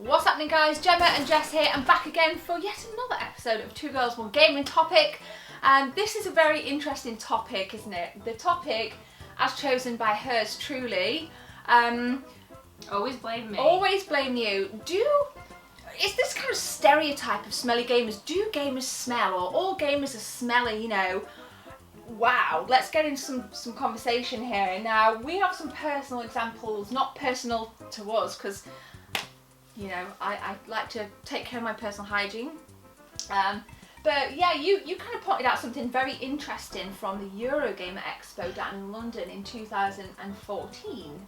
What's happening, guys? Gemma and Jess here, and back again for yet another episode of Two Girls One Gaming Topic. And this is a very interesting topic, isn't it? The topic as chosen by hers truly. Always blame me. Always blame you. Is this kind of stereotype of smelly gamers? Do gamers smell, or all gamers are smelly, you know? Wow, let's get into some conversation here. Now, we have some personal examples, not personal to us, because, you know, I like to take care of my personal hygiene. But yeah, you kind of pointed out something very interesting from the Eurogamer Expo down in London in 2014.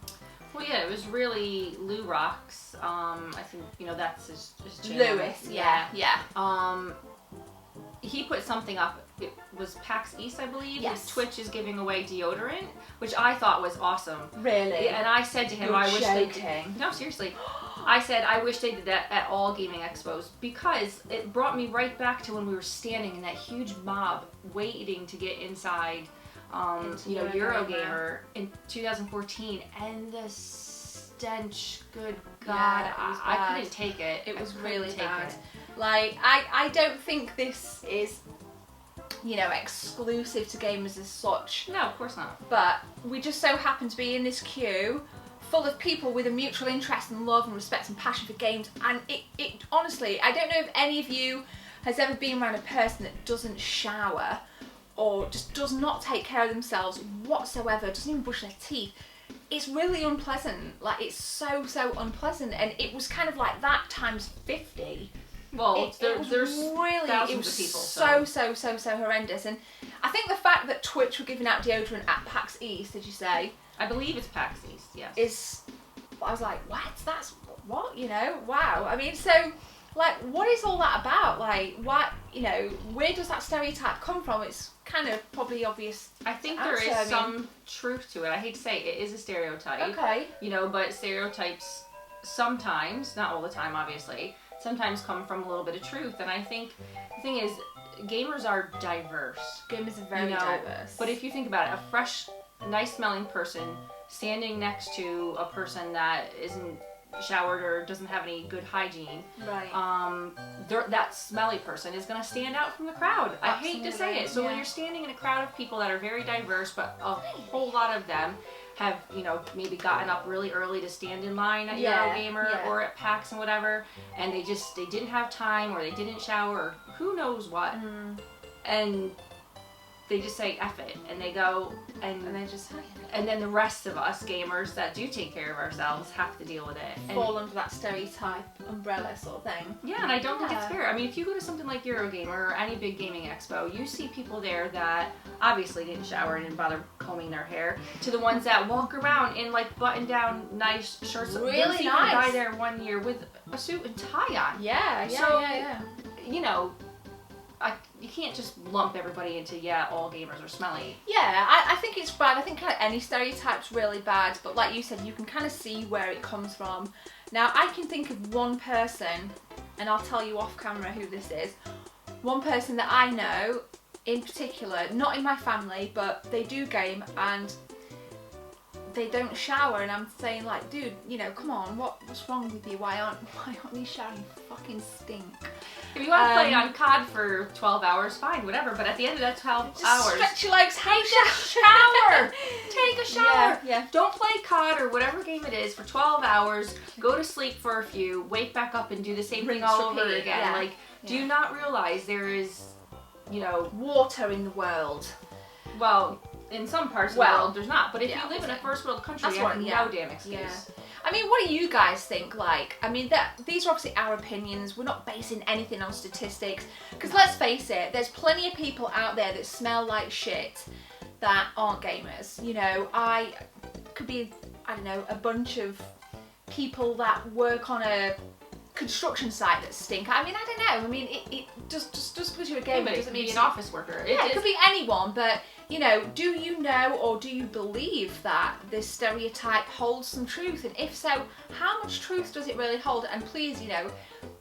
Well, yeah, it was really Lou Rocks. I think, you know, that's his channel. Lewis, yeah. He put something up. It was PAX East, I believe. Yes. Twitch is giving away deodorant, which I thought was awesome. Really? And I said to him, You're I wish they did. joking. No, seriously. I said, I wish they did that at all gaming expos, because it brought me right back to when we were standing in that huge mob waiting to get inside, you know, Eurogamer in 2014, and the stench, good God, Yeah, I couldn't take it. It was really take bad. it. Like, I don't think this is, you know, exclusive to gamers as such. No, of course not. But we just so happen to be in this queue full of people with a mutual interest and love and respect and passion for games, and it honestly, I don't know if any of you has ever been around a person that doesn't shower or just does not take care of themselves whatsoever, doesn't even brush their teeth. It's really unpleasant. Like, it's so unpleasant, and it was kind of like that times 50. Well, there's really, thousands of people. So horrendous. And I think the fact that Twitch were giving out deodorant at PAX East, did you say? I believe it's PAX East, yes. I was like, what? That's what? You know? Wow. I mean, so, like, what is all that about? Like, what? You know, where does that stereotype come from? It's kind of probably obvious. I think there is some truth to it. I hate to say it is a stereotype. Okay. You know, but stereotypes sometimes, not all the time, obviously, sometimes come from a little bit of truth. And I think the thing is, gamers are diverse. Gamers are very diverse. But if you think about it, a fresh, nice smelling person standing next to a person that isn't showered or doesn't have any good hygiene, right? That smelly person is going to stand out from the crowd. Absolutely. I hate to say it. So when you're standing in a crowd of people that are very diverse, but a whole lot of them have, you know, maybe gotten up really early to stand in line at Eurogamer or at PAX and whatever, and they didn't have time, or they didn't shower, or who knows what, and they just say F it, and they go, and they just say, and then the rest of us gamers that do take care of ourselves have to deal with it. And fall under that stereotype umbrella sort of thing. Yeah, and I don't think it's fair. I mean, if you go to something like Eurogamer or any big gaming expo, you see people there that obviously didn't shower and didn't bother combing their hair, to the ones that walk around in like button-down nice shirts. Really nice. nice. A guy there one year with a suit and tie on. Yeah. You know, you can't just lump everybody into, all gamers are smelly. Yeah, I think it's bad. I think kind of any stereotype's really bad, but like you said, you can kind of see where it comes from. Now, I can think of one person, and I'll tell you off camera who this is. One person that I know in particular, not in my family, but they do game and they don't shower, and I'm saying, like, dude, you know, come on, what's wrong with you? Why aren't you showering? You fucking stink. If you want to play on COD for 12 hours, fine, whatever, but at the end of that 12 hours, stretch your legs, take a shower! Take a shower! Yeah. Don't play COD or whatever game it is for 12 hours, go to sleep for a few, wake back up and do the same thing all over again. Yeah. Like, do you not realize there is, you know, water in the world? Well, in some parts of the world there's not, but if you live in a first world country, you have no damn excuse. Yeah. I mean, what do you guys think? Like, I mean, these are obviously our opinions. We're not basing anything on statistics. Because let's face it, there's plenty of people out there that smell like shit that aren't gamers. You know, could be, I don't know, a bunch of people that work on a construction site that stink. I mean, I don't know. I mean, it just because you're a gamer doesn't mean an office worker. It could be anyone, but you know, do you know or do you believe that this stereotype holds some truth? And if so, how much truth does it really hold? And please, you know,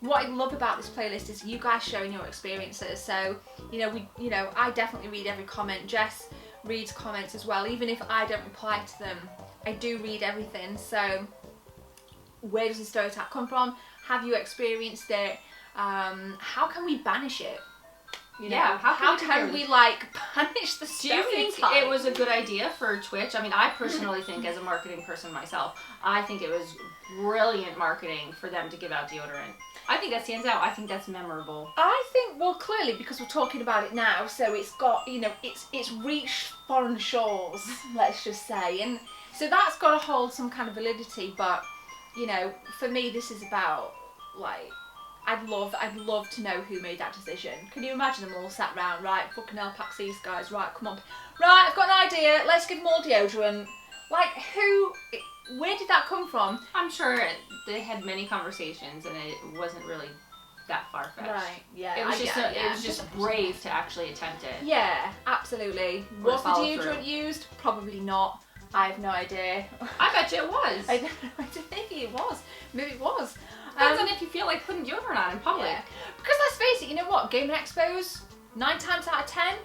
what I love about this playlist is you guys showing your experiences. So, you know, I definitely read every comment. Jess reads comments as well. Even if I don't reply to them, I do read everything. So where does the stereotype come from? Have you experienced it? How can we banish it? You know, how can we like banish the stereotype? Do you think it was a good idea for Twitch? I mean, I personally think, as a marketing person myself, I think it was brilliant marketing for them to give out deodorant. I think that stands out. I think that's memorable. I think, well, clearly because we're talking about it now, so it's got, you know, it's reached foreign shores, let's just say, and so that's got to hold some kind of validity. But you know, for me, this is about like. I'd love to know who made that decision. Can you imagine them all sat round, right, fucking hell, pack these guys, right, come on. Right, I've got an idea, let's give them all deodorant. Like, where did that come from? I'm sure they had many conversations and it wasn't really that far-fetched. Right, yeah. It was just brave to actually attempt it. Yeah, absolutely. Was the deodorant used? Probably not. I have no idea. I bet you it was. I don't know, maybe it was. Maybe it was. Depends on if you feel like putting deodorant on in public. Yeah. Because let's face it, you know what? Gaming expos, 9 times out of 10,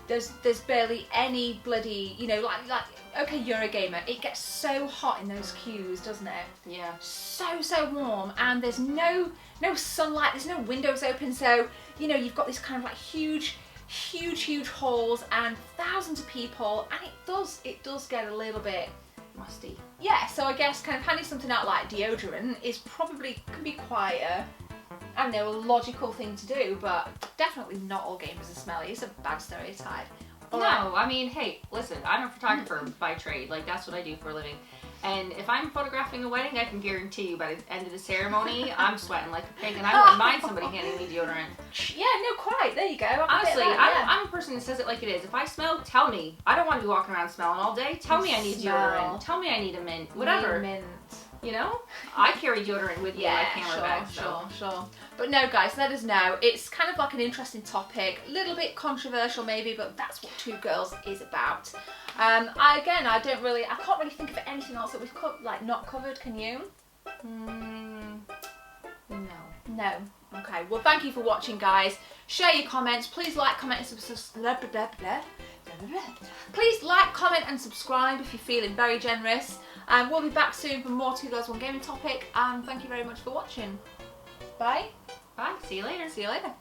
there's barely any bloody, you know, like okay, you're a gamer. It gets so hot in those queues, doesn't it? Yeah. So warm, and there's no sunlight. There's no windows open, so you know you've got this kind of like huge halls and thousands of people, and it does get a little bit musty. Yeah, so I guess kind of handing something out like deodorant can be quite I don't know, a logical thing to do, but definitely not all gamers are smelly. It's a bad stereotype. No, I mean, hey, listen, I'm a photographer by trade. Like, that's what I do for a living. And if I'm photographing a wedding, I can guarantee you by the end of the ceremony, I'm sweating like a pig, and I wouldn't mind somebody handing me deodorant. Yeah, no, quite. There you go. Honestly, I'm a person that says it like it is. If I smell, tell me. I don't want to be walking around smelling all day. Tell me I need deodorant. Tell me I need a mint. Whatever. Mint. You know? I carry deodorant with me in my camera bag. Sure. But no, guys, let us know. It's kind of like an interesting topic. A little bit controversial maybe, but that's what Two Girls is about. I can't really think of anything else that we've not covered. Can you? No. Okay. Well, thank you for watching, guys. Share your comments. Please like, comment, and subscribe. Please like, comment, and subscribe if you're feeling very generous. We'll be back soon for more 2 Girls 1 Gaming topic. And thank you very much for watching. Bye. Bye. See you later. See you later.